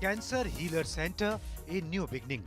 Cancer Healer Center, a new beginning.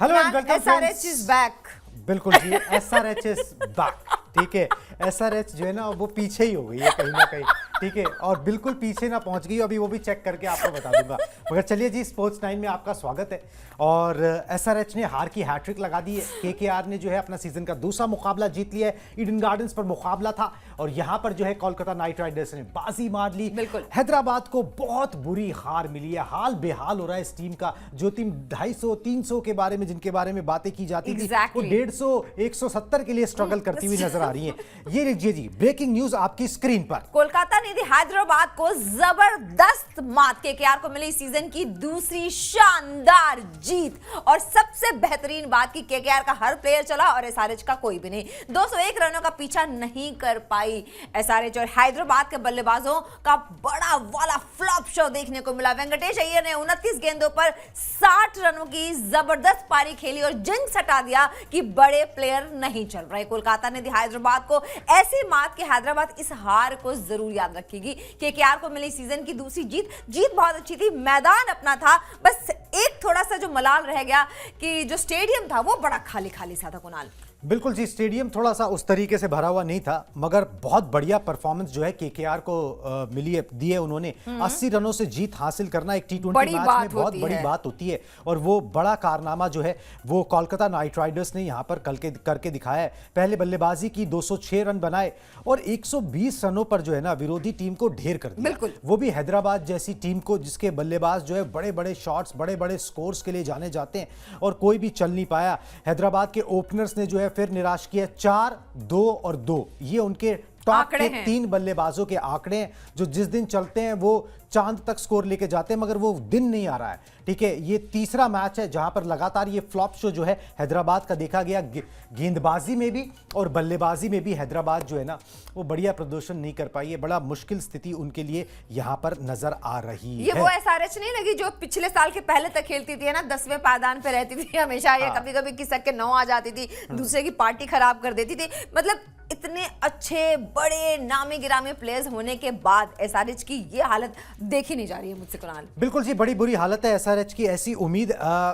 Hello and welcome SRH is back. बिल्कुल जी, SRH is back. ठीक है, SRH जो है ना वो पीछे ही हो गई है कहीं ना कहीं। ठीक है, और बिल्कुल पीछे ना पहुंच गई, अभी वो भी चेक करके आपको बता दूंगा। मगर चलिए जी, स्पोर्ट्स 9 में आपका स्वागत है। और SRH ने हार की हैट्रिक लगा दी है। KKR ने जो है अपना सीजन का दूसरा मुकाबला जीत लिया है। ईडन गार्डन्स पर मुकाबला था और यहाँ पर जो है कोलकाता नाइट राइडर्स ने बाजी मार ली। हैदराबाद को बहुत बुरी हार मिली है, हाल बेहाल हो रहा है इस टीम का। जो टीम 250-300 के बारे में, जिनके बारे में बातें की जाती थी, वो 150-170 के लिए स्ट्रगल करती हुई नजर आ रही है। ये लीजिए जी, ब्रेकिंग न्यूज आपकी स्क्रीन पर। कोलकाता ने दी हैदराबाद को जबरदस्त मात। केकेआर को मिली सीजन की दूसरी शानदार जीत। और सबसे बेहतरीन बात की केकेआर का हर प्लेयर चला और एसआरएच का कोई भी नहीं। 201 रनों का पीछा नहीं कर पाई एसआरएच। और हैदराबाद के बल्लेबाजों का बड़ा वाला फ्लॉप शो देखने को मिला। वेंकटेश अय्यर ने 29 गेंदों पर 60 रनों की जबरदस्त पारी खेली और जिंक्स हटा दिया कि बड़े प्लेयर नहीं चल रहे। कोलकाता ने दी हैदराबाद को ऐसी मात कि हैदराबाद इस हार को जरूर याद रखेगी। केकेआर को मिली सीजन की दूसरी जीत बहुत अच्छी थी। मैदान अपना था, बस एक थोड़ा सा जो मलाल रह गया कि जो स्टेडियम था वो बड़ा खाली खाली सा था। कुणाल, बिल्कुल जी, स्टेडियम थोड़ा सा उस तरीके से भरा हुआ नहीं था, मगर बहुत बढ़िया परफॉर्मेंस जो है केकेआर को मिली है, दी है उन्होंने। 80 रनों से जीत हासिल करना एक T20 मैच में बहुत बड़ी बात होती है। और वो बड़ा कारनामा जो है वो कोलकाता नाइट राइडर्स ने यहाँ पर करके दिखाया है। पहले बल्लेबाजी की, 206 रन बनाए और 120 रनों पर जो है ना विरोधी टीम को ढेर कर दिया। वो भी हैदराबाद जैसी टीम को, जिसके बल्लेबाज जो है बड़े बड़े शॉट्स, बड़े बड़े स्कोर्स के लिए जाने जाते हैं, और कोई भी चल नहीं पाया। हैदराबाद के ओपनर्स ने जो है फिर निराश किया। 4, 2 और 2 ये उनके टॉप के 3 बल्लेबाजों के आंकड़े हैं, जो जिस दिन चलते हैं वो चांद तक स्कोर लेके जाते हैं, मगर वो दिन नहीं आ रहा है। ठीक है, ये तीसरा मैच है जहां पर लगातार ये फ्लॉप शो जो है हैदराबाद का देखा गया। गेंदबाजी में भी और बल्लेबाजी में भी हैदराबाद जो है ना वो बढ़िया प्रदर्शन नहीं कर पाई है। बड़ा मुश्किल स्थिति उनके लिए यहां पर नजर आ रही है। ये वो एसआरएच नहीं लगी जो पिछले साल के पहले तक खेलती थी ना, 10वें पायदान पे रहती थी हमेशा। ये कभी कभी किसक के 9 आ जाती थी, दूसरे की पार्टी खराब कर देती थी। मतलब इतने अच्छे बड़े नामी गिरामी प्लेयर्स होने के बाद एसआरएच की ये हालत देखी नहीं जा रही है मुझसे। कुणाल, बिल्कुल जी, बड़ी बुरी हालत है एसआरएच की। ऐसी उम्मीद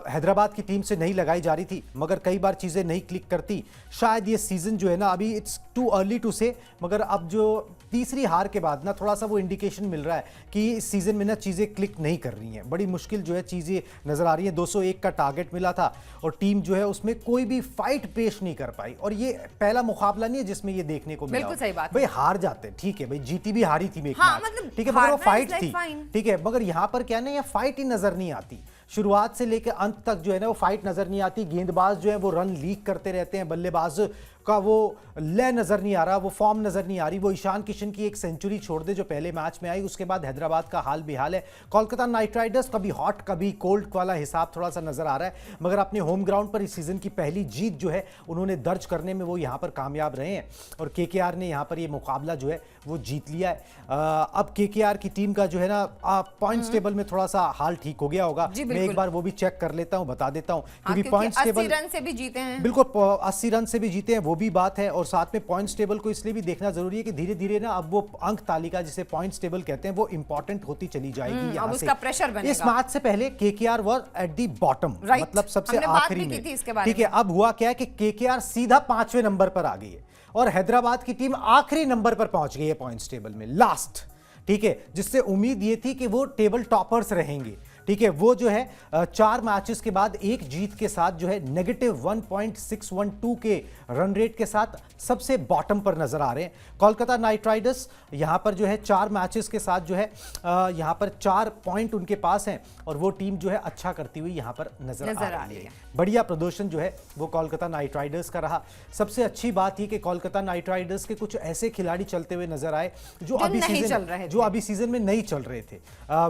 हैदराबाद की टीम से नहीं लगाई जा रही थी, मगर कई बार चीजें नहीं क्लिक करती। शायद ये सीजन जो है ना, अभी इट्स टू अर्ली टू से, मगर अब जो तीसरी हार के बाद ना थोड़ा सा वो इंडिकेशन मिल रहा है कि इस सीजन में ना चीजें क्लिक नहीं कर रही हैं। बड़ी मुश्किल जो है चीजें नजर आ रही हैं। 201 का टारगेट मिला था और टीम जो है उसमें कोई भी फाइट पेश नहीं कर पाई। और ये पहला मुकाबला नहीं है जिसमें ये देखने को मिला। बिल्कुल सही बात। भाई हार जाते हैं, ठीक है भाई, जीटी भी हारी थी एक मैच, मतलब ठीक है, मगर वो फाइट थी। ठीक है, मगर यहाँ पर क्या ना, ये फाइट ही नजर नहीं आती। शुरुआत से लेकर अंत तक जो है ना वो फाइट नजर नहीं आती। गेंदबाज जो है वो रन लीक करते रहते हैं, बल्लेबाज का वो लय नजर नहीं आ रहा, वो फॉर्म नजर नहीं आ रही। वो ईशान किशन की एक सेंचुरी छोड़ दे जो पहले मैच में आई, उसके बाद हैदराबाद का हाल बेहाल है। कोलकाता नाइट राइडर्स कभी हॉट कभी कोल्ड वाला हिसाब थोड़ा सा नजर आ रहा है, मगर अपने होम ग्राउंड पर इस सीजन की पहली जीत जो है उन्होंने दर्ज करने में वो यहाँ पर कामयाब रहे हैं। और केकेआर ने यहाँ पर ये मुकाबला जो है वो जीत लिया है। अब केकेआर की टीम का जो है ना पॉइंट्स टेबल में थोड़ा सा हाल ठीक हो गया होगा। मैं एक बार वो भी चेक कर लेता हूँ, बता देता हूँ, क्योंकि पॉइंट्स टेबल 80 रन से भी जीते हैं। बिल्कुल, 80 रन से भी जीते हैं, वो भी बात है। और साथ में पॉइंट्स टेबल को इसलिए भी देखना जरूरी है कि धीरे धीरे ना अब वो अंक तालिका जिसे पॉइंट्स टेबल कहते हैं वो इंपॉर्टेंट होती चली जाएगी। अब उसका प्रेशर बनेगा। इस मैच से पहले KKR was at the bottom, मतलब सबसे आखिरी में। ठीक है, अब हुआ क्या है कि केकेआर सीधा 5वें नंबर पर आ गई है और हैदराबाद की टीम आखिरी नंबर पर पहुंच गई है पॉइंट्स टेबल में, लास्ट। ठीक है, जिससे उम्मीद ये थी कि वो टेबल टॉपर्स रहेंगे। ठीक है, वो जो है 4 मैचेस के बाद एक जीत के साथ जो है -1.612 के रन रेट के साथ सबसे बॉटम पर नजर आ रहे हैं। कोलकाता नाइट राइडर्स यहां पर जो है 4 मैचेस के साथ जो है यहां पर 4 पॉइंट उनके पास हैं और वो टीम जो है अच्छा करती हुई यहां पर नजर आ रही है। बढ़िया प्रदर्शन जो है वो कोलकाता नाइट राइडर्स का रहा। सबसे अच्छी बात ये कि कोलकाता नाइट राइडर्स के कुछ ऐसे खिलाड़ी चलते हुए नजर आए जो अभी सीजन में नहीं चल रहे थे।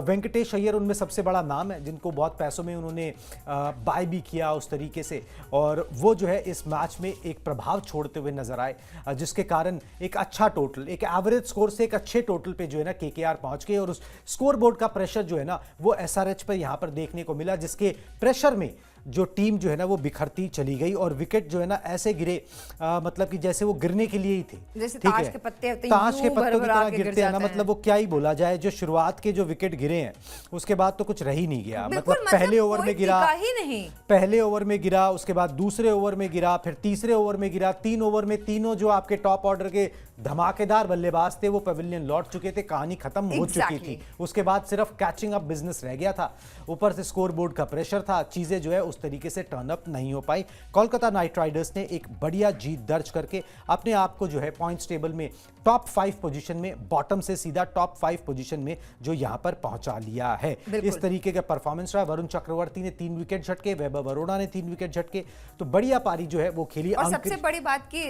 वेंकटेश अय्यर उनमें सबसे बड़ा नाम है, जिनको बहुत पैसों में उन्होंने बाय भी किया उस तरीके से, और वो जो है इस मैच में एक प्रभाव छोड़ते हुए नजर आए, जिसके कारण एक अच्छा टोटल, एक एवरेज स्कोर से एक अच्छे टोटल पे जो है ना केकेआर पहुंच गए। और उस स्कोर बोर्ड का प्रेशर जो है ना वो एसआरएच पर यहां पर देखने को मिला, जिसके प्रेशर में जो टीम जो है ना वो बिखरती चली गई और विकेट जो है ना ऐसे गिरे, मतलब कि जैसे वो गिरने के लिए ही थे, जैसे ठीक ताश है, के पत्ते होते हैं, ताश के यूं पत्तों की भर-भरा तरह के गिरते हैं ना, जाते मतलब वो क्या ही बोला जाए, जो शुरुआत के जो विकेट गिरे हैं उसके बाद तो कुछ रह ही नहीं गया। बिल्कुल, मतलब पहले ओवर कोई में गिरा टिका ही नहीं। पहले ओवर में गिरा, उसके बाद दूसरे ओवर में गिरा, फिर तीसरे ओवर में गिरा, 3 ओवर में तीनों जो आपके टॉप ऑर्डर के धमाकेदार बल्लेबाज थे वो पवेलियन लौट चुके थे, कहानी खत्म हो चुकी थी। उसके बाद सिर्फ कैचिंग अप बिजनेस रह गया था, ऊपर से स्कोर बोर्ड का प्रेशर था, चीजें जो है उस तरीके से टर्न अप नहीं हो पाई। कोलकाता नाइट राइडर्स ने एक बढ़िया जीत दर्ज करके अपने आप को जो है पॉइंट्स टेबल में टॉप 5 पोजीशन में, बॉटम से सीधा टॉप 5 पोजीशन में जो यहां पर पहुंचा लिया है। इस तरीके का परफॉर्मेंस रहा। वरुण चक्रवर्ती ने 3 विकेट झटके, वैभव अरोड़ा ने 3 विकेट झटके, तो बढ़िया पारी जो है वो खेली। और सबसे बड़ी बात की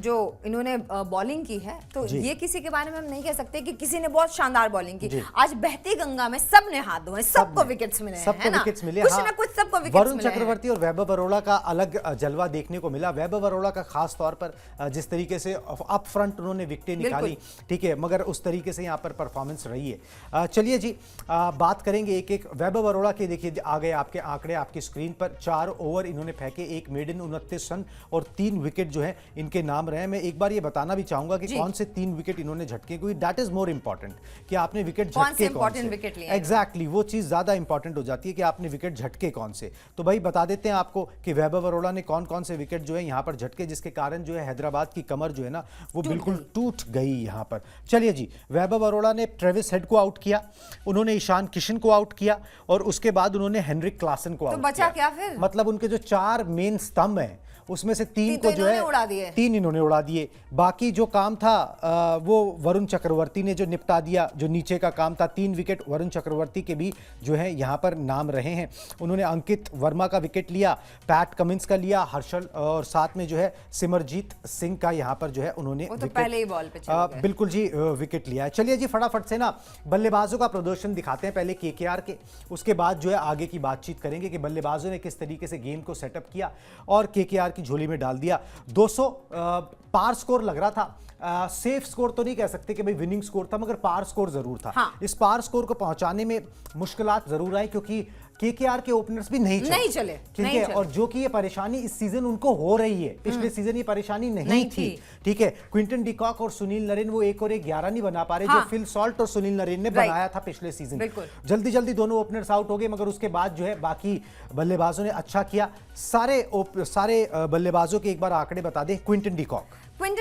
जो इन्होंने बॉलिंग की है, तो ये किसी के बारे में हम नहीं कह सकते कि किसी ने बहुत शानदार बॉलिंग की। आज बहती गंगा में सबने हाथ धोए, सबको विकेट्स मिले, सबको विकेट्स मिले, कुछ ना कुछ सबको विकेट्स वरुण चक्रवर्ती और वैभव अरोड़ा का अलग जलवा देखने को मिला। वैभव अरोड़ा का खास तौर पर जिस तरीके से अप फ्रंट उन्होंने विकेटें निकाली, ठीक है, मगर उस तरीके से यहाँ पर परफॉर्मेंस रही है। चलिए जी, बात करेंगे एक एक। वैभव अरोड़ा के देखिए आ गए आपके आंकड़े आपकी स्क्रीन पर। 4 ओवर इन्होंने फेंके, 1 मेडन, 29 रन और 3 विकेट जो है इनके नाम रहे। मैं एक बार ये बताना भी चाहूंगा कि कौन से 3 विकेट इन्होंने झटके, क्योंकि दैट इज मोर इंपॉर्टेंट कि आपने विकेट झटके कौन से, एग्जैक्टली वो चीज ज्यादा इंपॉर्टेंट हो जाती है कि आपने विकेट झटके कौन से। तो भाई बता देते हैं आपको कि वैभव अरोड़ा ने कौन कौन से विकेट जो है यहाँ पर झटके, जिसके कारण जो है हैदराबाद की कमर जो है ना वो बिल्कुल टूट गई यहाँ पर। चलिए जी, वैभव अरोड़ा ने ट्रेविस हेड को आउट किया, उन्होंने ईशान किशन को आउट किया और उसके बाद उन्होंने हेनरिक क्लासन को आउट किया। बचा क्या फिर? मतलब उनके जो 4 मेन स्तंभ हैं उसमें से 3 को जो है 3 इन्होंने उड़ा दिए। बाकी जो काम था वो वरुण चक्रवर्ती ने जो निपटा दिया, जो नीचे का काम था। 3 विकेट वरुण चक्रवर्ती के भी जो है यहाँ पर नाम रहे हैं। उन्होंने अंकित वर्मा का विकेट लिया, पैट कमिंस का लिया, हर्षल और साथ में जो है सिमरजीत सिंह का यहाँ पर जो है उन्होंने तो पहले ही बॉल पे चले गए। बिल्कुल जी विकेट लिया है। चलिए जी, फटाफट से ना बल्लेबाजों का प्रदर्शन दिखाते हैं, पहले केकेआर के, उसके बाद जो है आगे की बातचीत करेंगे कि बल्लेबाजों ने किस तरीके से गेम को सेटअप किया और केकेआर की झोली में डाल दिया। 200 पार स्कोर लग रहा था, सेफ स्कोर तो नहीं कह सकते कि भाई विनिंग स्कोर था, मगर पार स्कोर जरूर था। हाँ। इस पार स्कोर को पहुंचाने में मुश्किलात जरूर आई क्योंकि केकेआर के ओपनर्स भी नहीं चले, ठीक है, और जो कि ये परेशानी इस सीजन उनको हो रही है, पिछले सीजन ये परेशानी नहीं थी, ठीक है। क्विंटन डिकॉक और सुनील नरेन वो 1 और 1 11 नहीं बना पा रहे, जो फिल सॉल्ट और सुनील नरेन ने बनाया था पिछले सीजन। जल्दी जल्दी दोनों ओपनर्स आउट हो गए, मगर उसके बाद जो है बाकी बल्लेबाजों ने अच्छा किया। सारे बल्लेबाजों के एक बार आंकड़े बता दें। क्विंटन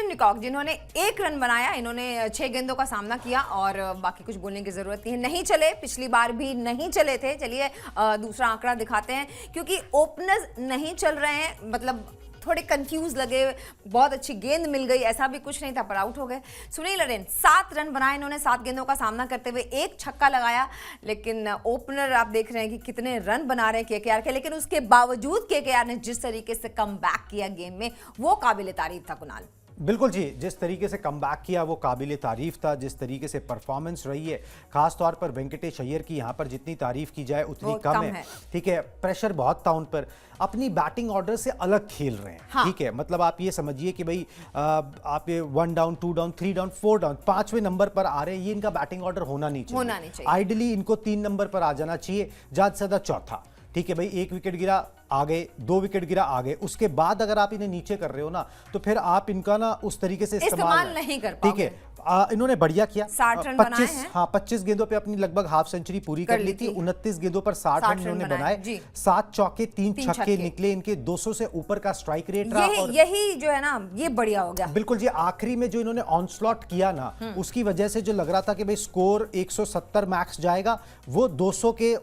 डिकॉक जिन्होंने 1 रन बनाया, इन्होंने 6 गेंदों का सामना किया और बाकी कुछ बोलने की जरूरत नहीं है, नहीं चले, पिछली बार भी नहीं चले थे। चलिए दूसरा आंकड़ा दिखाते हैं, क्योंकि ओपनर्स नहीं चल रहे हैं, मतलब थोड़े कंफ्यूज लगे, बहुत अच्छी गेंद मिल गई, ऐसा भी कुछ नहीं था, पर आउट हो गए। सुनील नरेन 7 रन बनाए, इन्होंने 7 गेंदों का सामना करते हुए 1 छक्का लगाया, लेकिन ओपनर आप देख रहे हैं कि कितने रन बना रहे हैं केकेआर के, लेकिन उसके बावजूद केकेआर ने जिस तरीके से कमबैक किया गेम में, वो काबिल तारीफ था। कुणाल, बिल्कुल जी, जिस तरीके से कमबैक किया वो काबिल तारीफ था, जिस तरीके से परफॉर्मेंस रही है, खास तौर पर वेंकटेश अय्यर की यहाँ पर जितनी तारीफ की जाए उतनी कम है, ठीक है। प्रेशर बहुत था उन पर, अपनी बैटिंग ऑर्डर से अलग खेल रहे हैं, हाँ। ठीक है, मतलब आप ये समझिए कि भाई आप 1 डाउन 2 डाउन 3 डाउन 4 डाउन 5वें नंबर पर आ रहे हैं, ये इनका बैटिंग ऑर्डर होना नहीं चाहिए। आइडियली इनको 3 नंबर पर आ जाना चाहिए, ज्यादा से ज्यादा चौथा, ठीक है भाई। 1 विकेट गिरा आ गए, 2 विकेट गिरा आ गए, उसके बाद अगर आप इन्हें नीचे कर रहे हो ना, तो फिर आप इनका ना उस तरीके से इस्तेमाल नहीं कर पाओगे, ठीक है। इन्होंने बढ़िया किया, 60 रन बनाए हैं। हाँ, 25 गेंदों पे अपनी लगभग हाफ सेंचुरी पूरी कर ली थी। 29 गेंदों पर 60 रन इन्होंने बनाए, 7 चौके 3 छक्के निकले इनके, 200 से ऊपर का स्ट्राइक रेट रहा। और यही जो है ना, ये बढ़िया हो गया। बिल्कुल जी, आखिरी में जो इन्होंने ऑनस्लॉट किया ना, उसकी वजह से जो लग रहा था कि भाई स्कोर 170 मैक्स जाएगा, वो 200 के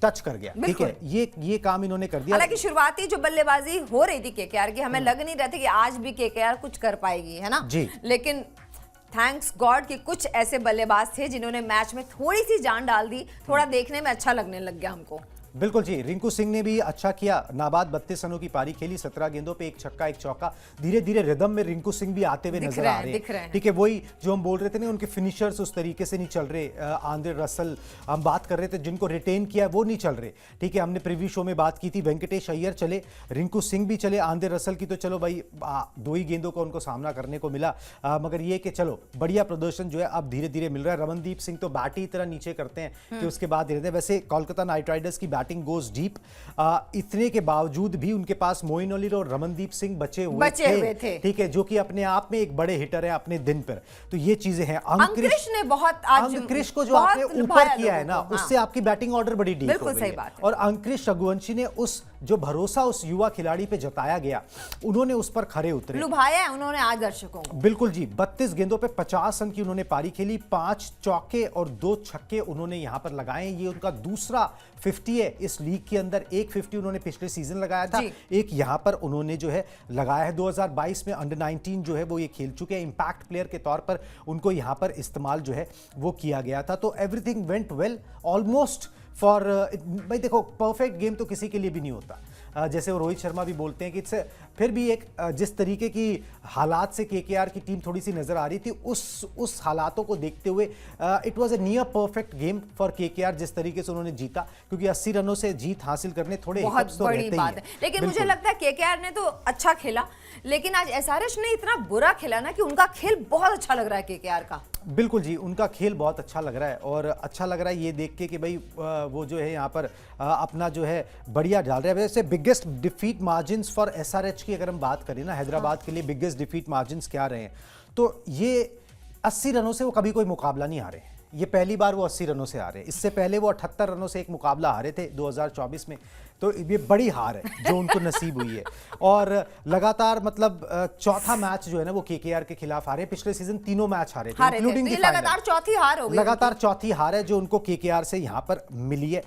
टच कर गया, ठीक है। ये काम इन्होंने कर दिया। हालांकि शुरुआती जो बल्लेबाजी हो रही थी केकेआर की, हमें लग नहीं रहा था कि आज भी केकेआर कुछ कर पाएगी, है ना जी, लेकिन थैंक्स गॉड कि कुछ ऐसे बल्लेबाज थे जिन्होंने मैच में थोड़ी सी जान डाल दी, थोड़ा देखने में अच्छा लगने लग गया हमको। बिल्कुल जी, रिंकू सिंह ने भी अच्छा किया। नाबाद 32 रनों की पारी खेली, 17 गेंदों पे एक छक्का एक चौका। धीरे धीरे रिदम में रिंकू सिंह भी आते हुए नजर आ रहे हैं। ठीक है, वही जो हम बोल रहे थे ना, उनके फिनिशर्स उस तरीके से नहीं चल रहे। आंद्रे रसल हम बात कर रहे थे, जिनको रिटेन किया वो नहीं चल रहे। ठीक है, हमने प्रीव्यू शो में बात की थी, वेंकटेश अय्यर चले, रिंकू सिंह भी चले। आंद्रे रसल की तो चलो भाई 2 ही गेंदों का उनको सामना करने को मिला, मगर ये कि चलो बढ़िया प्रदर्शन जो है अब धीरे धीरे मिल रहा है। रमनदीप सिंह तो बैट ही इतना नीचे करते हैं कि उसके बाद रहते हैं। वैसे कोलकाता नाइट राइडर्स की बैटिंग गोज डीप, इतने के बावजूद भी उनके पास मोइन अली और रमनदीप सिंह बचे हुए थे। ठीक है, जो कि अपने आप में एक बड़े हिटर है अपने दिन पर। तो ये चीजें हैं। अंकृश ने बहुत आज अंकृश को जो आपने ऊपर किया है ना, उससे आपकी बैटिंग ऑर्डर बड़ी डीप हो गई है। और अंकृश रघुवंशी ने उस जो भरोसा उस युवा खिलाड़ी पे जताया गया, उन्होंने उस पर खरे उतरे, लुभाया है उन्होंने आज दर्शकों को। बिल्कुल जी, 32 गेंदों पे 50 रन की उन्होंने पारी खेली, 5 चौके और 2 छक्के उन्होंने यहां पर लगाए। ये उनका दूसरा 50 है इस लीग के अंदर। एक 50 उन्होंने पिछले सीजन लगाया था, एक यहां पर उन्होंने जो है लगाया है। 2022 में अंडर 19 जो है वो ये खेल चुके हैं। इंपैक्ट प्लेयर के तौर पर उनको यहां पर इस्तेमाल जो है वो किया गया था। तो everything went well almost for भाई देखो, परफेक्ट गेम तो किसी के लिए भी नहीं होता। जैसे वो रोहित शर्मा भी बोलते हैं कि फिर भी एक जिस तरीके की हालात से केकेआर की टीम थोड़ी सी नजर आ रही थी, उस हालातों को देखते हुए it was a near perfect game for KKR, जिस तरीके से उन्होंने जीता। क्योंकि 80 रनों से जीत हासिल करने थोड़े बहुत बड़ी बात है। लेकिन मुझे लगता है केकेआर ने तो अच्छा खेला, लेकिन आज एसआरएच ने इतना बुरा खेला ना कि उनका खेल बहुत अच्छा लग रहा है केकेआर का। बिल्कुल जी, उनका खेल बहुत अच्छा लग रहा है। और अच्छा लग रहा है ये देख के कि भाई वो जो है यहाँ पर अपना जो है बढ़िया डाल रहे हैं। वैसे biggest defeat margins for SRH की अगर हम बात करें ना, हैदराबाद के लिए बिगेस्ट डिफीट मार्जिन्स क्या रहे हैं, तो ये 80 रनों से वो कभी कोई मुकाबला नहीं हारे। ये पहली बार वो 80 रनों से हारे। इससे पहले वो 78 रनों से एक मुकाबला हारे थे 2024 में। तो ये बड़ी हार है जो उनको नसीब हुई है। और लगातार मतलब चौथा मैच जो है ना वो केकेआर के खिलाफ हारे। पिछले सीजन तीनों मैच हारे थे, इंक्लूडिंग लगातार चौथी हार हो गई। लगातार चौथी हार है जो उनको केकेआर से यहां पर मिली है।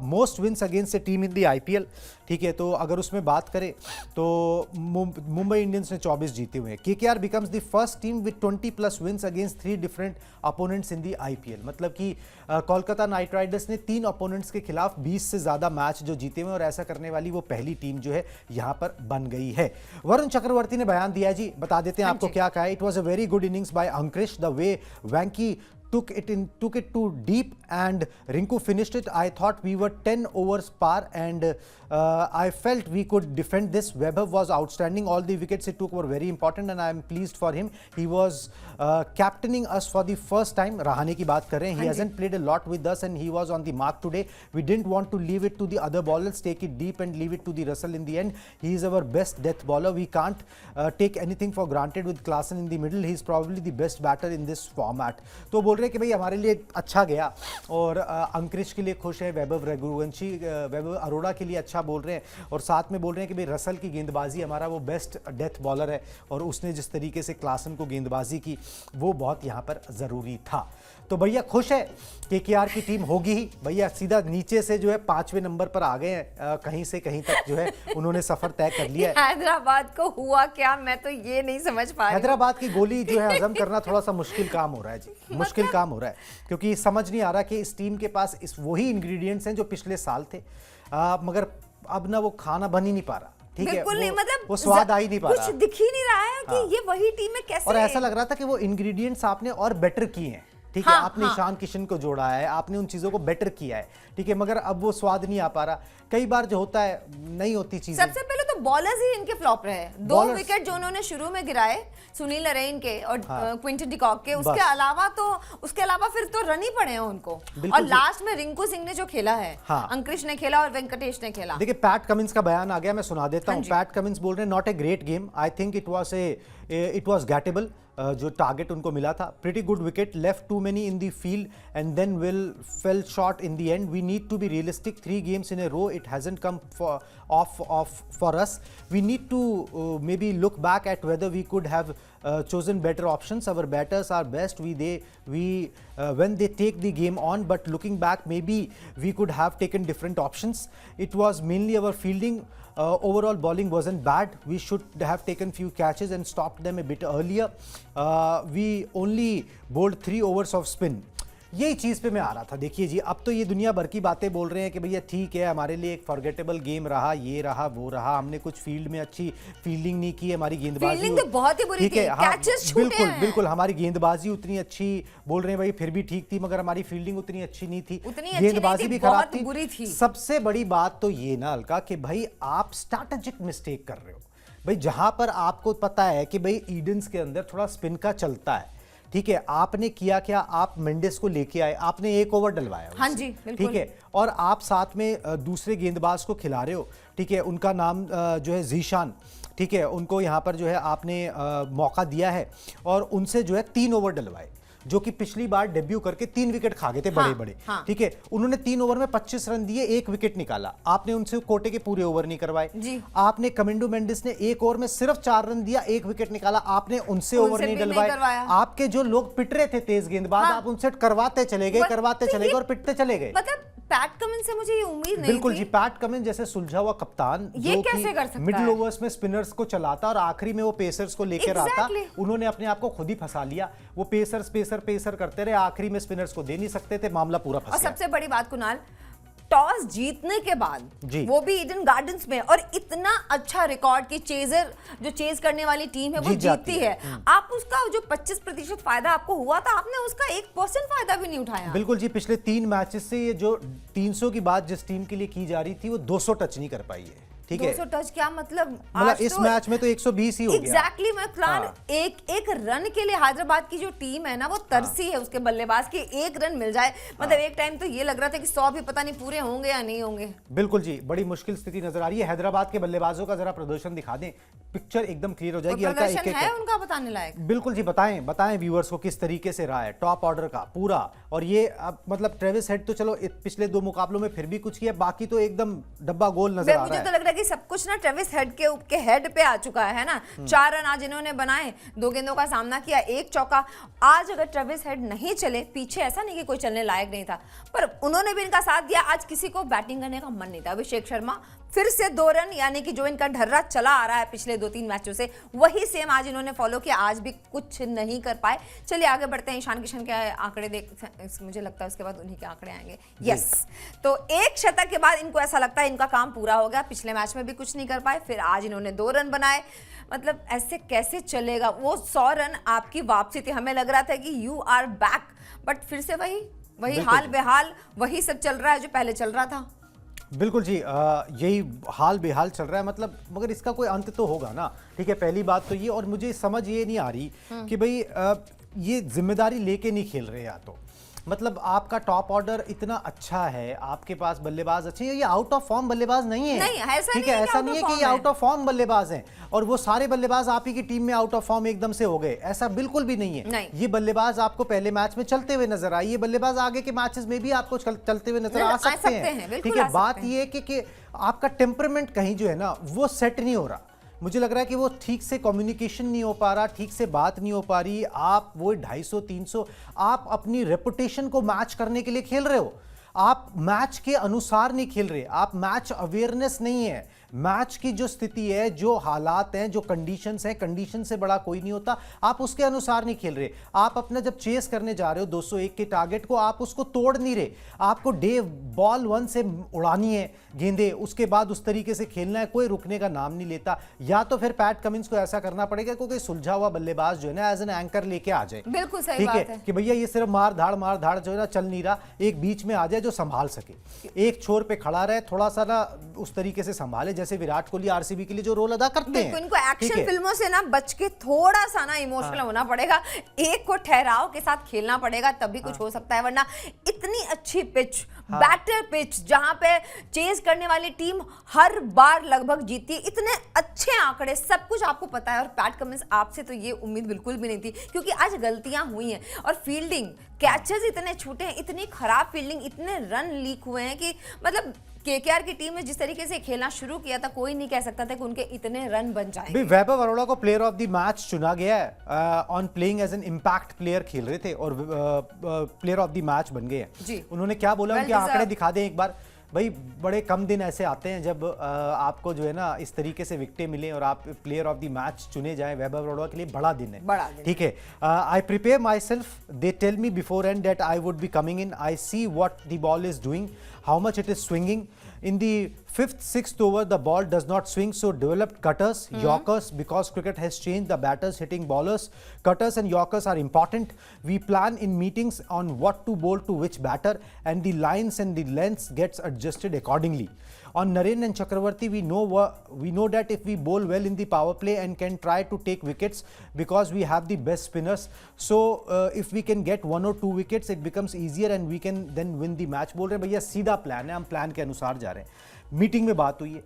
Most wins against a team in the IPL. ठीक है, तो अगर उसमें बात करें तो मुंबई इंडियंस ने 24 जीते हुए हैं। KKR becomes the first team with 20+ wins against 3 different opponents in the IPL. मतलब कि कोलकाता नाइट राइडर्स ने 3 अपोनेंट्स के खिलाफ 20 से ज्यादा मैच जो जीते हुए, और ऐसा करने वाली वो पहली टीम जो है यहां पर बन गई है। वरुण चक्रवर्ती ने बयान दिया जी, बता देते हैं आपको क्या कहा है। It was a very good innings by Ankush, the way Venky took it too deep and Rinku finished it. I thought we were 10 overs par and I felt we could defend this. Webber was outstanding. All the wickets he took were very important and I am pleased for him. He was captaining us for the first time. Rahane की बात कर रहे हैं. He hasn't played a lot with us and he was on the mark today. We didn't want to leave it to the other bowlers. Take it deep and leave it to the Russell in the end. He is our best death bowler. We can't take anything for granted with Klaasen in the middle. He is probably the best batter in this format. तो बोल कि भाई हमारे लिए अच्छा गया और अंकृश के लिए खुश है। वैभव रघुवंशी, वैभव अरोड़ा के लिए अच्छा बोल रहे हैं और साथ में बोल रहे हैं कि भाई रसल की गेंदबाजी हमारा वो बेस्ट डेथ बॉलर है और उसने जिस तरीके से क्लासन को गेंदबाजी की वो बहुत यहाँ पर ज़रूरी था। तो भैया खुश है, केकेआर की टीम होगी ही। भैया सीधा नीचे से जो है 5वें नंबर पर आ गए हैं, कहीं से कहीं तक जो है उन्होंने सफर तय कर लिया है। हैदराबाद को हुआ क्या, मैं तो ये नहीं समझ पा रही। हैदराबाद की गोली जो है हजम करना थोड़ा सा मुश्किल काम हो रहा है जी, मुश्किल काम हो रहा है, क्योंकि समझ नहीं आ रहा कि इस टीम के पास इस वही इंग्रेडिएंट्स हैं जो पिछले साल थे, मगर अब ना वो खाना बन ही नहीं पा रहा। ठीक है, बिल्कुल नहीं, मतलब वो स्वाद आ ही नहीं पा रहा, कुछ दिख ही नहीं रहा है कि ये वही टीम है कैसे। और ऐसा लग रहा था कि वो इंग्रेडिएंट्स आपने और बेटर किए हैं। ठीक है, आपने ईशान किशन को जोड़ा है, आपने उन चीजों को बेटर किया है। ठीक है, मगर अब वो स्वाद नहीं आ पा रहा। कई बार जो होता है नहीं होती चीजें। सबसे पहले तो बॉलर्स ही इनके फ्लॉप रहे। 2 विकेट जो उन्होंने शुरू में गिराए सुनील नरेन के और क्विंटन डिकॉक के, उसके अलावा फिर तो रन ही पड़े हैं उनको। और लास्ट में रिंकू सिंह ने जो खेला है, अंकृश ने खेला और वेंकटेश ने खेला। देखिए पैट कमिंस का बयान आ गया, मैं सुना देता हूं। पैट कमिंस बोल रहे हैं not a great game, I think it was gettable. जो टारगेट उनको मिला था, pretty good wicket, left too many in the field and then fell short in the end. We need to be realistic, 3 games in a row it hasn't come off for us. We need to maybe look back at whether we could have chosen better options. Our batters are best when they take the game on, but looking back maybe we could have taken different options. It was mainly our fielding. Overall bowling wasn't bad. We should have taken few catches and stopped them a bit earlier. We only bowled 3 overs of spin. यही चीज पे मैं आ रहा था। देखिए जी, अब तो ये दुनिया भर की बातें बोल रहे हैं कि भैया ठीक है, हमारे लिए एक फॉरगेटेबल गेम रहा, ये रहा वो रहा, हमने कुछ फील्ड में अच्छी फील्डिंग नहीं की, हमारी गेंदबाजी फील्डिंग तो बहुत ही बुरी ठीक है, थी, कैचेस छूटे बिल्कुल हैं। बिल्कुल, हमारी गेंदबाजी उतनी अच्छी बोल रहे हैं भाई फिर भी ठीक थी, मगर हमारी फील्डिंग उतनी अच्छी नहीं थी, गेंदबाजी भी खराब बहुत बुरी थी। सबसे बड़ी बात तो ये ना अलका कि भाई आप स्ट्रैटेजिक मिस्टेक कर रहे हो। भाई जहां पर आपको पता है कि भाई ईडन्स के अंदर थोड़ा स्पिन का चलता है, ठीक है, आपने किया क्या, आप मेंडिस को लेके आए, आपने एक ओवर डलवाया हाँ जी, बिल्कुल। ठीक है, और आप साथ में दूसरे गेंदबाज को खिला रहे हो, ठीक है, उनका नाम जो है जीशान, ठीक है, उनको यहाँ पर जो है आपने मौका दिया है और उनसे जो है 3 ओवर डलवाए, जो कि पिछली बार डेब्यू करके 3 विकेट खा गए थे बड़े बड़े, ठीक है, उन्होंने 3 ओवर में 25 रन दिए, 1 विकेट निकाला, आपने उनसे कोटे के पूरे ओवर नहीं करवाए। आपने कमिंडो मेंडिस ने 1 ओवर में सिर्फ 4 रन दिया, 1 विकेट निकाला, आपने उनसे ओवर नहीं डलवाए। आपके जो लोग पिट रहे थे तेज गेंदबाज, आप उनसे करवाते चले गए और पिटते चले गए। मतलब पैट कमिंस से मुझे ये उम्मीद नहीं बिल्कुल थी। जी, पैट कमिंस जैसे सुलझा हुआ कप्तान ये कैसे कर सकता है? मिडिल ओवर्स में स्पिनर्स को चलाता और आखिरी में वो पेसर्स को लेकर आता, उन्होंने अपने आप को खुद ही फंसा लिया। वो पेसर करते रहे, आखिरी में स्पिनर्स को दे नहीं सकते थे, मामला पूरा फंस गया। और सबसे बड़ी बात कुणाल, टॉस जीतने के बाद वो भी ईडन गार्डन्स में, और इतना अच्छा रिकॉर्ड कि चेजर जो चेज करने वाली टीम है वो जीतती है, आप उसका जो 25% फायदा आपको हुआ था, आपने उसका 1% फायदा भी नहीं उठाया। बिल्कुल जी, पिछले 3 मैचेस से ये जो 300 की बात जिस टीम के लिए की जा रही थी वो 200 टच नहीं कर पाई है, ठीक है, 200 टच क्या मतलब इस मैच में तो 120 ही हो गया। एग्जैक्टली, एक रन के लिए हैदराबाद की जो टीम है ना वो तरसी है उसके बल्लेबाज की, 1 रन मिल जाए मतलब एक टाइम तो ये लग रहा था कि 100 भी पता नहीं पूरे होंगे या नहीं होंगे। बिल्कुल जी, बड़ी मुश्किल स्थिति नजर आ रही है। हैदराबाद के बल्लेबाजों का जरा प्रदर्शन दिखा दें, पिक्चर एकदम क्लियर हो जाएगी। प्रदर्शन है उनका बताने लायक? बिल्कुल जी, बताएं व्यूअर्स को किस तरीके से रहा है टॉप ऑर्डर का पूरा। और ये अब मतलब ट्रेविस हेड तो चलो पिछले 2 मुकाबलों में फिर भी कुछ किया, बाकी तो एकदम डब्बा गोल नजर आ रहा है। मुझे तो लग रहा है कि सब कुछ ना ट्रेविस हेड के हेड पे आ चुका है ना। 4 रन आज इन्होंने बनाए, 2 गेंदों का सामना किया, 1 चौका। आज अगर ट्रेविस हेड नहीं चले, पीछे ऐसा नहीं कि कोई चलने लायक नहीं था, पर उन्होंने भी इनका साथ दिया। आज किसी को बैटिंग करने का मन नहीं था। अभिषेक शर्मा फिर से 2 रन, यानी कि जो इनका ढर्रा चला आ रहा है पिछले 2-3 मैचों से, वही सेम आज इन्होंने फॉलो किया, आज भी कुछ नहीं कर पाए। चलिए आगे बढ़ते हैं, ईशान किशन के आंकड़े देख, मुझे लगता है उसके बाद उन्हीं के आंकड़े आएंगे। यस, तो 1 शतक के बाद इनको ऐसा लगता है इनका काम पूरा हो गया। पिछले मैच में भी कुछ नहीं कर पाए, फिर आज इन्होंने 2 रन बनाए। मतलब ऐसे कैसे चलेगा? वो 100 रन आपकी वापसी थी, हमें लग रहा था कि यू आर बैक, बट फिर से वही हाल बेहाल, वही सब चल रहा है जो पहले चल रहा था। बिल्कुल जी, यही हाल बेहाल चल रहा है, मतलब मगर इसका कोई अंत तो होगा ना, ठीक है, पहली बात तो ये। और मुझे समझ ये नहीं आ रही कि भाई ये जिम्मेदारी लेके नहीं खेल रहे, या तो मतलब आपका टॉप ऑर्डर इतना अच्छा है, आपके पास बल्लेबाज अच्छे हैं, ये आउट ऑफ फॉर्म बल्लेबाज नहीं है, ठीक है, ऐसा नहीं है कि ये आउट ऑफ फॉर्म बल्लेबाज हैं और वो सारे बल्लेबाज आप ही की टीम में आउट ऑफ फॉर्म एकदम से हो गए, ऐसा बिल्कुल भी नहीं है। ये बल्लेबाज आपको पहले मैच में चलते हुए नजर आए, ये बल्लेबाज आगे के मैचेस में भी आपको चलते हुए नजर आ सकते हैं, ठीक है। बात ये है कि आपका टेम्परमेंट कहीं जो है ना वो सेट नहीं हो रहा। मुझे लग रहा है कि वो ठीक से कम्युनिकेशन नहीं हो पा रहा, ठीक से बात नहीं हो पा रही। आप वो 250-300 आप अपनी रेपुटेशन को मैच करने के लिए खेल रहे हो, आप मैच के अनुसार नहीं खेल रहे, आप मैच अवेयरनेस नहीं है। मैच की जो स्थिति है, जो हालात हैं, जो कंडीशंस हैं, कंडीशन से बड़ा कोई नहीं होता, आप उसके अनुसार नहीं खेल रहे। आप अपना जब चेस करने जा रहे हो 201 के टारगेट को, आप उसको तोड़ नहीं रहे। आपको डे बॉल 1 से उड़ानी है गेंदे, उसके बाद उस तरीके से खेलना है, कोई रुकने का नाम नहीं लेता। या तो फिर पैट कमिंस को ऐसा करना पड़ेगा क्योंकि सुलझा हुआ बल्लेबाज जो है ना एज एन एंकर लेके आ जाए, बिल्कुल सही ठीक बात है कि भैया ये सिर्फ मार धाड़ जो है ना चल नहीं रहा, एक बीच में आ जाए जो संभाल सके, एक छोर पे खड़ा रहे, थोड़ा सा ना उस तरीके से संभाले जैसे विराट कोहली आरसीबी के लिए जो रोल अदा करते हैं। इनको एक्शन फिल्मों से ना बच के थोड़ा सा ना इमोशनल होना पड़ेगा, एक को ठहराव के साथ खेलना पड़ेगा, तभी कुछ हो सकता है। वरना इतनी अच्छी पिच, बैटर पिच, जहां पे चेज करने वाली टीम हर बार लगभग जीती, इतने अच्छे आंकड़े, सब कुछ आपको पता है। और पैट कमिंस आपसे तो ये उम्मीद बिल्कुल भी नहीं थी, क्योंकि आज गलतियां हुई हैं और फील्डिंग, कैचेस इतने छूटे हैं, इतनी खराब फील्डिंग, इतने रन लीक हुए हैं कि मतलब केकेआर की टीम ने जिस तरीके से खेलना शुरू किया था, कोई नहीं कह सकता था कि उनके इतने रन बन जाएंगे। वैभव अरोड़ा को प्लेयर ऑफ द मैच चुना गया है, on playing as an impact player खेल रहे थे और प्लेयर ऑफ द मैच बन गए हैं। उन्होंने क्या बोला, उनके आंकड़े दिखा दें एक बार। भाई बड़े कम दिन ऐसे आते हैं जब आपको जो है ना इस तरीके से विकेटें मिले और आप प्लेयर ऑफ द मैच चुने जाएं। वैभव रौड़वा के लिए बड़ा दिन है, बड़ा दिन। ठीक है। I prepare myself, they tell me before and that I would be coming in, I see what the ball is doing, how much it is swinging. In the 5th, 6th over, the ball does not swing, so developed cutters, yorkers, because cricket has changed the batters hitting bowlers. Cutters and yorkers are important. We plan in meetings on what to bowl to which batter, and the lines and the lengths gets adjusted accordingly. On Narendra and Chakravarti, we know that if we bowl well in the power play and can try to take wickets because we have the best spinners. So if we can get 1 or 2 wickets, it becomes easier and we can then win the match. बोल रहे हैं भैया सीधा plan है, हम plan के अनुसार जा रहे हैं। मीटिंग में बात हुई है,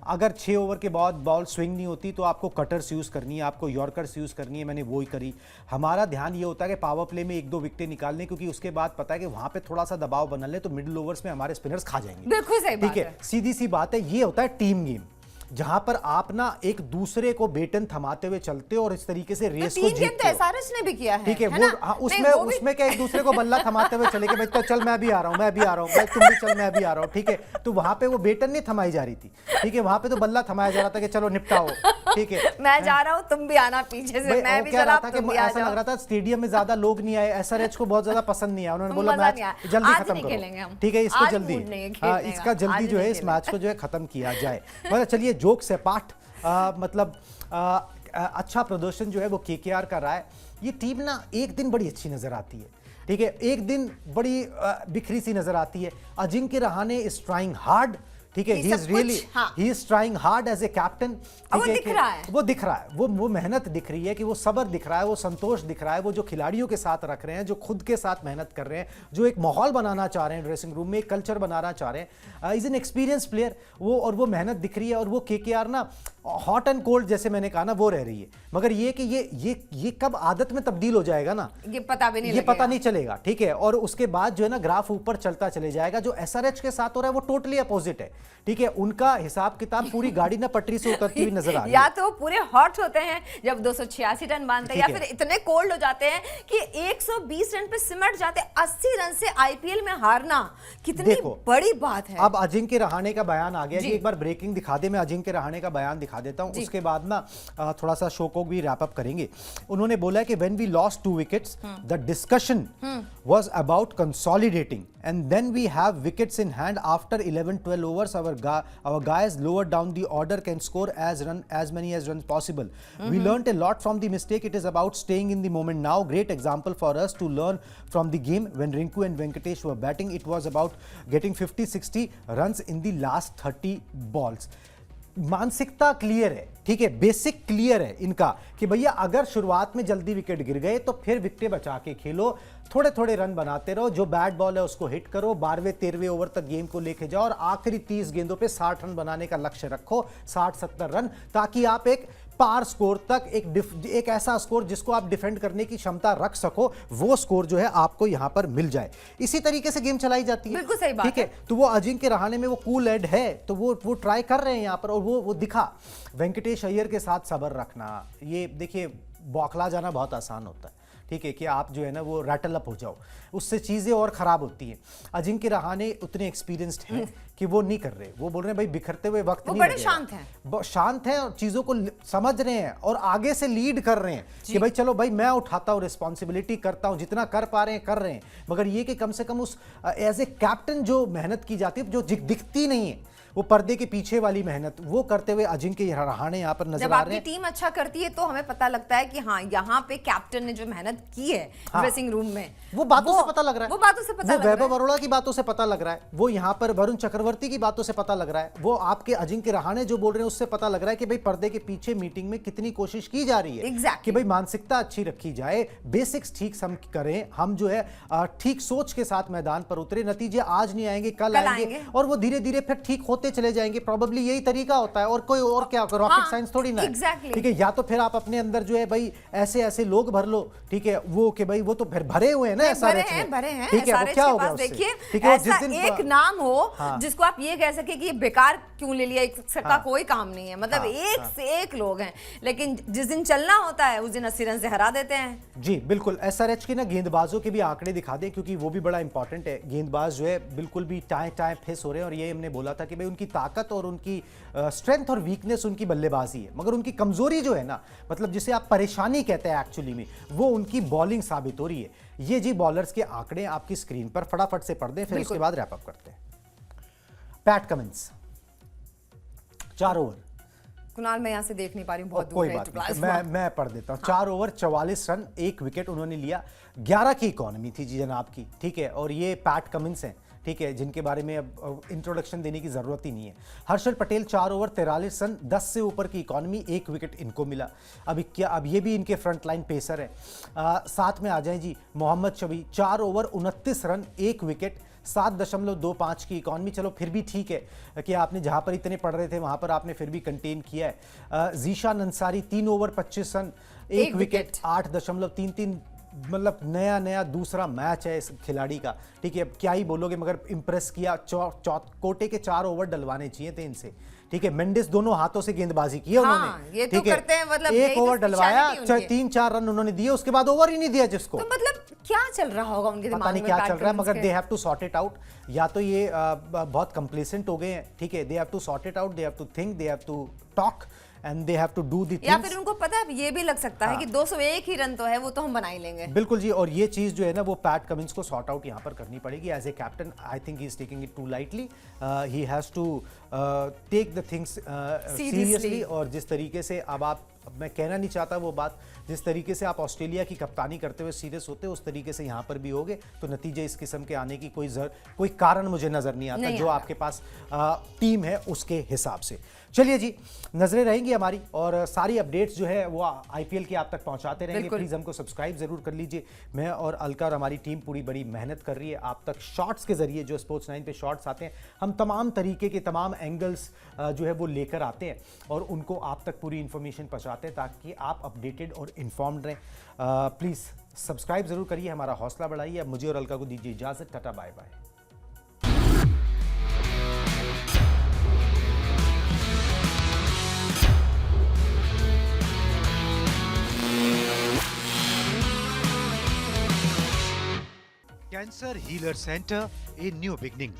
अगर 6 ओवर के बाद बॉल स्विंग नहीं होती तो आपको कटर्स यूज़ करनी है, आपको यॉर्कर्स यूज़ करनी है, मैंने वो ही करी। हमारा ध्यान ये होता है कि पावर प्ले में 1-2 विकेटें निकालने, क्योंकि उसके बाद पता है कि वहां पे थोड़ा सा दबाव बना ले तो मिडिल ओवर्स में हमारे स्पिनर्स खा जाएंगे। बिल्कुल सही बात ठीक है, सीधी सी बात है। ये होता है टीम गेम, जहां पर आप ना एक दूसरे को बेटन थमाते हुए चलते हो और इस तरीके से रेस को जीतते हो। एसआरएच ने भी किया है, ठीक है, वो उसमें क्या एक दूसरे को बल्ला थमाते हुए चले कि भाई तो चल मैं भी आ रहा हूं, मैं भी आ रहा हूं, भाई तुम भी चल मैं भी आ रहा हूं, ठीक है। तो वहां पे वो बेटन नहीं थमाई जा रही थी, ठीक है, वहां पे तो बल्ला थमाया जा रहा था कि चलो निपटाओ, ठीक है, मैं जा रहा हूं तुम भी आना पीछे से, मैं भी चला तुम भी आ ऐसा लग रहा था स्टेडियम में ज्यादा लोग नहीं आए, एसआरएच को बहुत ज्यादा पसंद नहीं आया, उन्होंने बोला मैच जल्दी खत्म करो, ठीक है, इसको जल्दी, इसका जल्दी जो है इस मैच को जो है खत्म किया जाए। मतलब चलिए जोक से पाठ, मतलब अच्छा प्रदर्शन जो है वो केकेआर का रहा है। ये टीम ना एक दिन बड़ी अच्छी नजर आती है, ठीक है, एक दिन बड़ी बिखरी सी नजर आती है। Ajinkya Rahane is trying hard, ठीक है, he is trying hard as a captain, वो दिख रहा है, वो दिख रहा है, वो मेहनत दिख रही है कि वो सब्र दिख रहा है, वो संतोष दिख रहा है, वो जो खिलाड़ियों के साथ रख रहे हैं, जो खुद के साथ मेहनत कर रहे हैं, जो एक माहौल बनाना चाह रहे हैं ड्रेसिंग रूम में, एक कल्चर बनाना चाह रहे हैं। इज एन एक्सपीरियंस प्लेयर वो, और वो मेहनत दिख रही है। और वो केकेआर ना हॉट एंड कोल्ड जैसे मैंने कहा ना वो रह रही है, मगर ये कि ये कब आदत में तब्दील हो जाएगा ना ये पता भी नहीं, ये पता नहीं चलेगा, ठीक है। और उसके बाद जो है ना ग्राफ ऊपर चलता चले जाएगा। जो एसआरएच के साथ हो रहा है वो टोटली अपोजिट है, ठीक है, उनका हिसाब किताब पूरी गाड़ी ना पटरी से उतरती हुई नजर आ रही है। या तो पूरे हॉट होते हैं जब 286 रन बांधते हैं, या फिर इतने कोल्ड हो जाते हैं कि 120 रन पे सिमट जाते हैं। 80 रन से आईपीएल में हारना कितनी बड़ी बात है। अब अजिंक्य रहाणे का बयान आ गया जी, एक बार ब्रेकिंग दिखा दे, मैं अजिंक्य रहाणे का बयान दिखा देता हूं, उसके बाद ना थोड़ा सा शो को भी रैप अप करेंगे। उन्होंने बोला है कि when we lost 2 wickets the discussion was about consolidating and then we have wickets in hand after 11-12 overs. Our guys lower down the order can score as many as runs possible. We learnt a lot from the mistake. It is about staying in the moment now. Great example for us to learn from the game. When Rinku and Venkatesh were batting, it was about getting 50-60 runs in the last 30 balls. मानसिकता clear है, ठीक है, basic clear है इनका कि भैया अगर शुरुआत में जल्दी विकेट गिर गए तो फिर विकेटें बचा के खेलो, थोड़े थोड़े रन बनाते रहो, जो बैट बॉल है उसको हिट करो, 12वें-13वें ओवर तक गेम को लेके जाओ और आखिरी 30 गेंदों पे 60 रन बनाने का लक्ष्य रखो, 60-70 रन, ताकि आप एक पार स्कोर तक एक ऐसा स्कोर जिसको आप डिफेंड करने की क्षमता रख सको, वो स्कोर जो है आपको यहां पर मिल जाए। इसी तरीके से गेम चलाई जाती है, बिल्कुल सही बात, ठीक है। तो वो अजिंक्य रहाणे में वो कूल हेड है, तो वो ट्राई कर रहे हैं यहां पर, और वो दिखा। वेंकटेश अय्यर के साथ सब्र रखना, ये देखिए बौखला जाना बहुत आसान होता है, ठीक है, कि आप जो है ना वो रैटल अप हो जाओ, उससे चीजें और खराब होती हैं। अजिंक्य रहाणे उतने एक्सपीरियंस्ड हैं कि वो नहीं कर रहे, वो बोल रहे हैं भाई बिखरते हुए वक्त नहीं, बड़े शांत हैं, शांत हैं और चीजों को समझ रहे हैं और आगे से लीड कर रहे हैं कि भाई चलो भाई मैं उठाता हूं रिस्पॉन्सिबिलिटी, करता हूं, जितना कर पा रहे हैं कर रहे हैं। मगर ये कि कम से कम उस एज ए कैप्टन जो मेहनत की जाती है, जो दिखती नहीं है, वो पर्दे के पीछे वाली मेहनत वो करते हुए अजिंक्य रहाणे यहाँ पर नजर आ रहे हैं। जब आपकी टीम अच्छा करती है तो हमें पता लगता है कि हाँ यहाँ पे कैप्टन ने जो मेहनत की है ड्रेसिंग रूम में, वो बातों से पता लग रहा है, वो बातों से पता लग रहा है, वैभव अरोड़ा की बातों से पता लग रहा है, वो यहाँ पर वरुण चक्रवर्ती की बातों से पता लग रहा है, वो आपके अजिंक्य रहाणे जो बोल रहे हैं उससे पता लग रहा है कि भाई पर्दे के पीछे मीटिंग में कितनी कोशिश की जा रही है कि भाई मानसिकता अच्छी रखी जाए, बेसिक्स ठीक हम करें, हम जो है ठीक सोच के साथ मैदान पर उतरे। नतीजे आज नहीं आएंगे, कल आएंगे और वो धीरे धीरे फिर ठीक होते होते चले जाएंगे, प्रोबेबली यही तरीका होता है, और कोई और क्या, रॉकेट साइंस थोड़ी ना है। exactly. ठीक है, या तो फिर आप अपने अंदर जो है भाई ऐसे ऐसे लोग भर लो, ठीक है, वो कि भाई वो तो फिर भरे हुए हैं ना भरे हैं ठीक है, वो क्या हो गया उससे? देखिए, ठीक है, ऐसा एक नाम हो जिसको आप ये कह सके कि ये बेकार क्यों ले लिया, इसका कोई काम नहीं है, मतलब एक से एक लोग हैं, लेकिन जिस दिन चलना होता है उस दिन 80 रन से हरा देते हैं। जी बिल्कुल। एसआरएच के ना गेंदबाजों के भी आंकड़े दिखा दें, क्योंकि वो भी बड़ा इंपॉर्टेंट है। गेंदबाज जो है बिल्कुल भी टाए टाए फेस हो रहे हैं, और ये हमने बोला था कि भाई उनकी ताकत और उनकी स्ट्रेंथ और वीकनेस उनकी बल्लेबाजी है, मगर उनकी कमजोरी जो है ना, मतलब जिसे आप परेशानी कहते हैं एक्चुअली में, वो उनकी बॉलिंग साबित हो रही है। ये जी बॉलर्स के आंकड़े आपकी स्क्रीन पर फटाफट से पढ़ दें, फिर उसके बाद रैप अप करते हैं। PAT Cummins 4 over. कुणाल, मैं यहाँ से देख नहीं पा रही हूँ, बहुत कोई दूर बात है, नहीं, मैं पढ़ देता हूँ। 4 ओवर 44 रन, 1 विकेट उन्होंने लिया। 11 की इकोनॉमी थी जी जनाब की, ठीक है, और ये पैट कमिंस हैं, ठीक है, जिनके बारे में अब इंट्रोडक्शन देने की जरूरत ही नहीं है। हर्षल पटेल 4 ओवर 43 रन, 10 से ऊपर की इकोनॉमी, 1 विकेट इनको मिला। अब ये भी इनके फ्रंट लाइन पेसर है। साथ में आ जाएं जी Mohammed Shami, 4 over 29 run, 1 wicket, 7.25 की इकॉनमी। चलो फिर भी ठीक है कि आपने जहां पर इतने पड़ रहे थे वहां पर आपने फिर भी कंटेन किया है। Zeeshan Ansari 3 over 25 run, 1 wicket, 8.33, मतलब नया दूसरा मैच है इस खिलाड़ी का, ठीक है, अब क्या ही बोलोगे, मगर इंप्रेस किया। कोटे के 4 ओवर डलवाने चाहिए थे इनसे, ठीक है। मेंडिस दोनों हाथों से गेंदबाजी की उन्होंने, ये तो करते हैं, मतलब 1 ओवर डलवाया, 3-4 रन उन्होंने दिए, उसके बाद ओवर ही नहीं दिया जिसको। तो मतलब क्या चल रहा होगा उनके दिमाग में, पता नहीं क्या चल रहा है, मगर they have to sort it out. या तो ये बहुत कंप्लेसेंट हो गए हैं, ठीक है, they have to sort it out, they have to think, they have to talk and they have to do the things. या फिर उनको पता है, ये भी लग सकता है कि 201 ही रन तो है, वो तो हम बना ही लेंगे। बिल्कुल जी, और ये चीज जो है ना वो पैट कमिंस को सॉर्ट आउट यहाँ पर करनी पड़ेगी as a captain. I think he is taking it too lightly, he has to take the things seriously. और जिस तरीके से अब मैं कहना नहीं चाहता वो बात, जिस तरीके से आप ऑस्ट्रेलिया की कप्तानी करते हुए सीरियस होते, उस तरीके से यहाँ पर भी होगे तो नतीजे इस किस्म के आने की कोई कारण मुझे नजर नहीं आता, जो आपके पास टीम है उसके हिसाब से। चलिए जी, नजरें रहेंगी हमारी, और सारी अपडेट्स जो है वो आईपीएल की आप तक पहुंचाते रहेंगे। प्लीज हमको सब्सक्राइब जरूर कर लीजिए। मैं और अलका और हमारी टीम पूरी बड़ी मेहनत कर रही है आप तक शॉर्ट्स के जरिए, जो स्पोर्ट्स 9 पे शॉर्ट्स आते हैं, हम तमाम तरीके के तमाम एंगल्स जो है वो लेकर आते हैं और उनको आप तक पूरी इंफॉर्मेशन पहुंचाते हैं ताकि आप अपडेटेड और इन्फॉर्म्ड रहें। प्लीज सब्सक्राइब जरूर करिए, हमारा हौसला बढ़ाइए। अब मुझे और अलका को दीजिए इजाजत, tata bye bye. Cancer Healer Center, a new beginning.